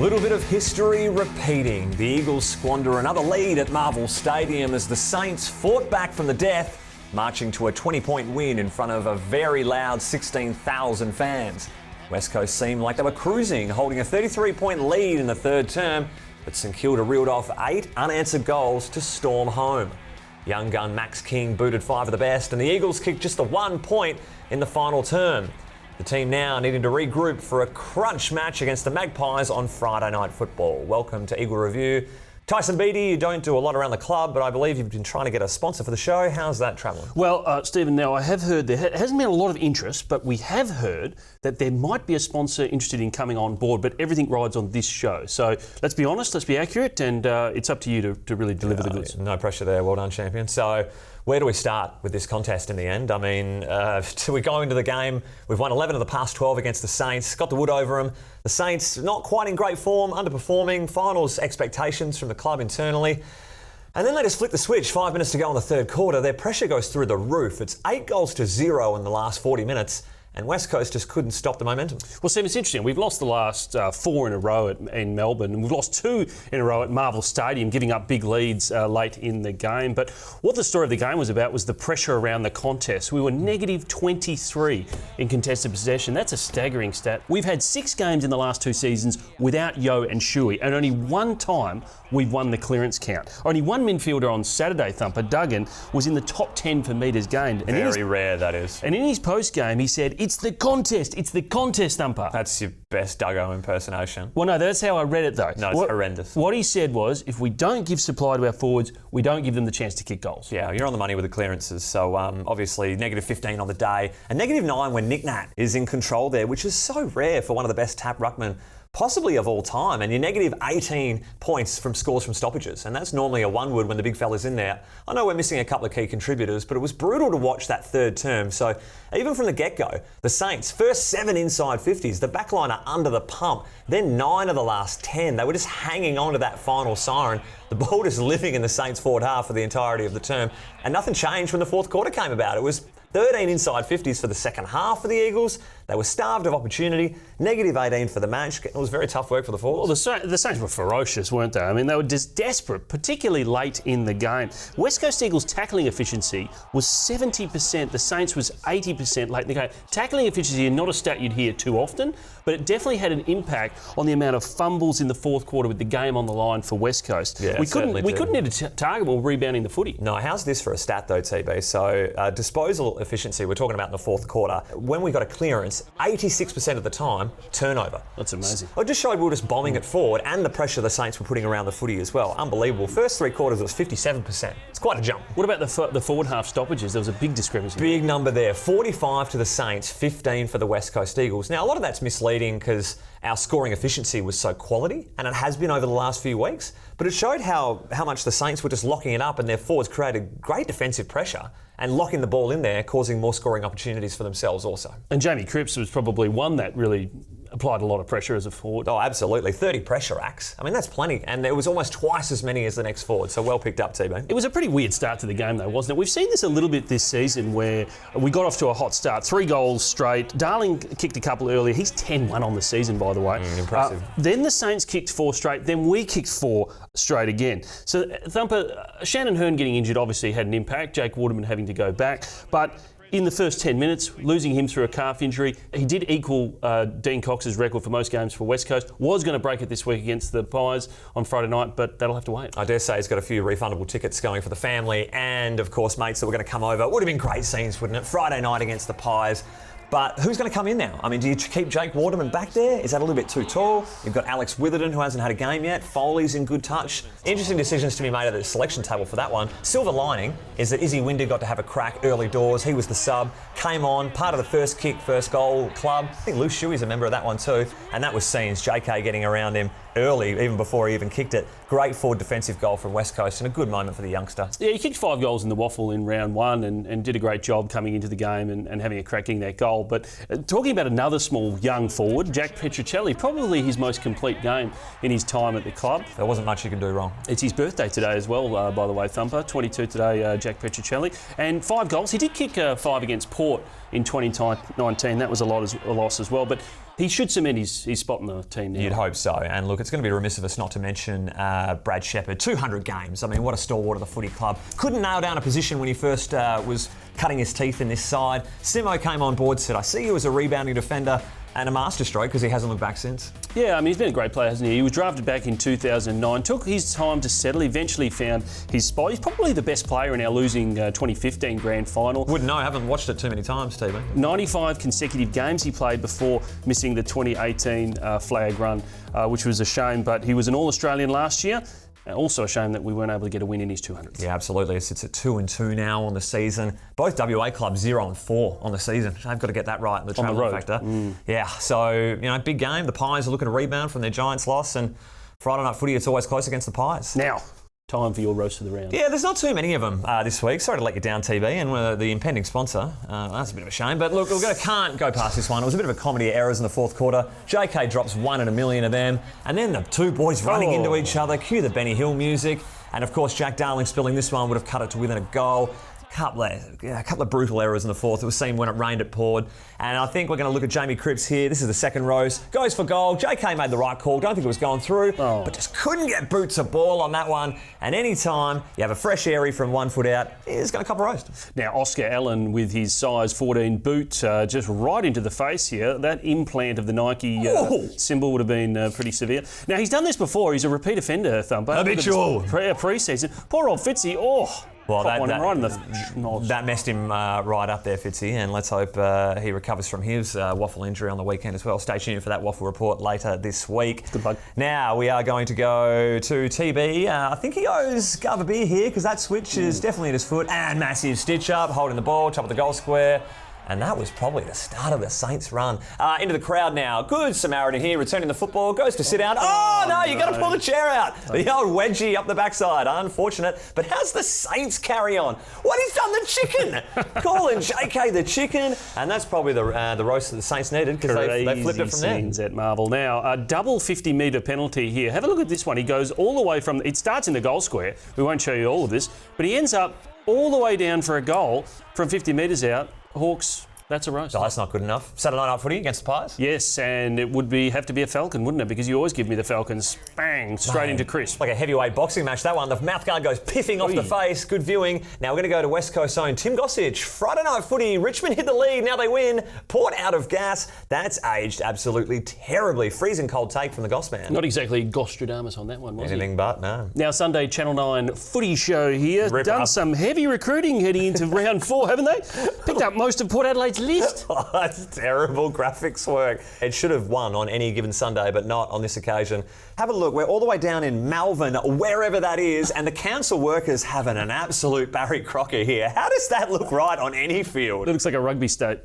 little bit of history repeating. The Eagles squander another lead at Marvel Stadium as the Saints fought back from the death, marching to a 20-point win in front of a very loud 16,000 fans. West Coast seemed like they were cruising, holding a 33-point lead in the third term, but St Kilda reeled off 8 unanswered goals to storm home. Young gun Max King booted 5 of the best, and the Eagles kicked just the 1 point in the final term. The team now needing to regroup for a crunch match against the Magpies on Friday Night Football. Welcome to Eagle Review. Tyson Beattie, you don't do a lot around the club, but I believe you've been trying to get a sponsor for the show. How's that travelling? Well, Stephen, now I have heard there hasn't been a lot of interest, but we have heard that there might be a sponsor interested in coming on board, but everything rides on this show. So let's be honest, let's be accurate, and it's up to you to really deliver the goods. No pressure there. Well done, champion. So where do we start with this contest in the end? I mean, we go into the game. We've won 11 of the past 12 against the Saints, got the wood over them. The Saints not quite in great form, underperforming, finals expectations from the club internally. And then they just flick the switch 5 minutes to go in the third quarter. Their pressure goes through the roof. It's 8-0 in the last 40 minutes. And West Coast just couldn't stop the momentum. Well, Steve, it's interesting. We've lost the last 4 in a row in Melbourne, and we've lost 2 in a row at Marvel Stadium, giving up big leads late in the game. But what the story of the game was about was the pressure around the contest. We were negative 23 in contested possession. That's a staggering stat. We've had 6 games in the last 2 seasons without Yo and Shuey, and only 1 time we've won the clearance count. Only one midfielder on Saturday, Thumper, Duggan, was in the top 10 for metres gained. And Very rare, that is. And in his post-game, he said, it's the contest, Thumper. That's your best Duggo impersonation. Well, no, that's how I read it, though. No, it's horrendous. What he said was, if we don't give supply to our forwards, we don't give them the chance to kick goals. Yeah, you're on the money with the clearances. So, obviously, negative 15 on the day. And negative 9 when Nick Nat is in control there, which is so rare for one of the best tap ruckmen possibly of all time. And you're negative 18 points from scores from stoppages. And that's normally a one-wood when the big fella's in there. I know we're missing a couple of key contributors, but it was brutal to watch that third term. So even from the get-go, the Saints, first 7 inside 50s, the backline are under the pump. Then 9 of the last 10. They were just hanging on to that final siren. The ball just living in the Saints' forward half for the entirety of the term. And nothing changed when the fourth quarter came about. It was 13 inside 50s for the second half for the Eagles. They were starved of opportunity. Negative 18 for the match. It was very tough work for the forwards. Well, the Saints were ferocious, weren't they? I mean, they were just desperate, particularly late in the game. West Coast Eagles' tackling efficiency was 70%. The Saints was 80% late in the game. Tackling efficiency is not a stat you'd hear too often, but it definitely had an impact on the amount of fumbles in the fourth quarter with the game on the line for West Coast. Yeah, we couldn't hit a target while rebounding the footy. No, how's this for a stat though, TB? So disposal efficiency, we're talking about in the fourth quarter. When we got a clearance, 86% of the time, turnover. That's amazing. It just showed we were just bombing it forward and the pressure the Saints were putting around the footy as well. Unbelievable. First 3 quarters, it was 57%. It's quite a jump. What about the forward half stoppages? There was a big discrepancy. Big number there. 45 to the Saints, 15 for the West Coast Eagles. Now, a lot of that's misleading because our scoring efficiency was so quality, and it has been over the last few weeks, but it showed how much the Saints were just locking it up, and their forwards created great defensive pressure and locking the ball in there, causing more scoring opportunities for themselves also. And Jamie Cripps was probably one that really applied a lot of pressure as a forward. Oh, absolutely. 30 pressure acts. I mean, that's plenty. And there was almost twice as many as the next forward. So well picked up, TB. It was a pretty weird start to the game, though, wasn't it? We've seen this a little bit this season where we got off to a hot start. 3 goals straight. Darling kicked a couple earlier. He's 10-1 on the season, by the way. Impressive. Then the Saints kicked 4 straight. Then we kicked 4 straight again. So, Thumper, Shannon Hearn getting injured obviously had an impact. Jake Waterman having to go back. But in the first 10 minutes, losing him through a calf injury, he did equal Dean Cox's record for most games for West Coast. Was going to break it this week against the Pies on Friday night, but that'll have to wait. I dare say he's got a few refundable tickets going for the family and, of course, mates that were going to come over. It would have been great scenes, wouldn't it? Friday night against the Pies. But who's going to come in now? I mean, do you keep Jake Waterman back there? Is that a little bit too tall? You've got Alex Witherden, who hasn't had a game yet. Foley's in good touch. Interesting decisions to be made at the selection table for that one. Silver lining is that Izzy Winder got to have a crack early doors. He was the sub, came on, part of the first kick, first goal club. I think Lou Shuey's a member of that one too. And that was scenes, JK getting around him early, even before he even kicked it. Great forward defensive goal from West Coast and a good moment for the youngster. Yeah, he kicked 5 goals in the waffle in round 1 and did a great job coming into the game and having a crack getting that goal. But talking about another small young forward, Jack Petruccelli, probably his most complete game in his time at the club. There wasn't much you could do wrong. It's his birthday today as well, by the way, Thumper. 22 today, Jack Petruccelli. And 5 goals. He did kick 5 against Port in 2019. That was a loss as well. But he should cement his spot in the team now. You'd hope so. And look, it's going to be remiss of us not to mention Brad Shepherd. 200 games. I mean, what a stalwart of the footy club. Couldn't nail down a position when he first was cutting his teeth in this side. Simo came on board, said, I see you as a rebounding defender and a masterstroke, because he hasn't looked back since. Yeah, I mean, he's been a great player, hasn't he? He was drafted back in 2009, took his time to settle, eventually found his spot. He's probably the best player in our losing 2015 grand final. Wouldn't know, haven't watched it too many times, Stephen. 95 consecutive games he played before missing the 2018 flag run, which was a shame, but he was an All-Australian last year. Also a shame that we weren't able to get a win in his 200s. Yeah, absolutely. It sits at 2-2 now on the season. Both WA clubs 0-4 on the season. They've got to get that right in the travel factor. Yeah, so, big game. The Pies are looking to rebound from their Giants loss, and Friday night footy, it's always close against the Pies. Now, time for your roast of the round. Yeah, there's not too many of them this week. Sorry to let you down, TV, and the impending sponsor. That's a bit of a shame. But look, can't go past this one. It was a bit of a comedy of errors in the fourth quarter. JK drops 1 in a million of them. And then the two boys running into each other. Cue the Benny Hill music. And of course, Jack Darling spilling this one would have cut it to within a goal. A couple of brutal errors in the fourth. It was seen when it rained, it poured. And I think we're going to look at Jamie Cripps here. This is the second roast. Goes for goal. JK made the right call. Don't think it was going through, but just couldn't get boots a ball on that one. And any time you have a fresh airy from 1 foot out, he's going to cop a roast. Now, Oscar Allen with his size 14 boot just right into the face here. That implant of the Nike symbol would have been pretty severe. Now, he's done this before. He's a repeat offender, Thumper. Habitual. Pre-season. Poor old Fitzy. Well, that messed him right up there, Fitzy, and let's hope he recovers from his waffle injury on the weekend as well. Stay tuned for that waffle report later this week. Good bug. Now we are going to go to TB. I think he owes Gov a beer here, because that switch is definitely at his foot, and massive stitch up, holding the ball, top of the goal square. And that was probably the start of the Saints' run. Into the crowd now. Good Samaritan here, returning the football, goes to sit down. Oh, no, you got to pull the chair out. The old wedgie up the backside. Unfortunate. But how's the Saints carry on? What, he's done the chicken? Calling JK the chicken. And that's probably the roast that the Saints needed, because they flipped it from there. Scenes at Marvel. Now, a double 50-metre penalty here. Have a look at this one. He goes all the way from... It starts in the goal square. We won't show you all of this. But he ends up all the way down for a goal from 50 metres out. Hawks, that's a roast. Oh, that's not good enough. Saturday night footy against the Pies? Yes, and it would have to be a Falcon, wouldn't it? Because you always give me the Falcons. Bang, straight into crisp. Like a heavyweight boxing match, that one. The mouthguard goes piffing off the face. Good viewing. Now we're going to go to West Coast own Tim Gossage. Friday night footy. Richmond hit the lead. Now they win. Port out of gas. That's aged absolutely terribly. Freezing cold take from the Goss man. Not exactly Gostradamus on that one, was Anything but, no. Now Sunday, Channel 9 footy show here. Done some heavy recruiting heading into round 4, haven't they? Picked up most of Port Adelaide's list. That's terrible graphics work. It should have won on any given Sunday, but not on this occasion. Have a look. We're all the way down in Malvern, wherever that is, and the council workers having an absolute Barry Crocker here. How does that look right on any field? It looks like a rugby state.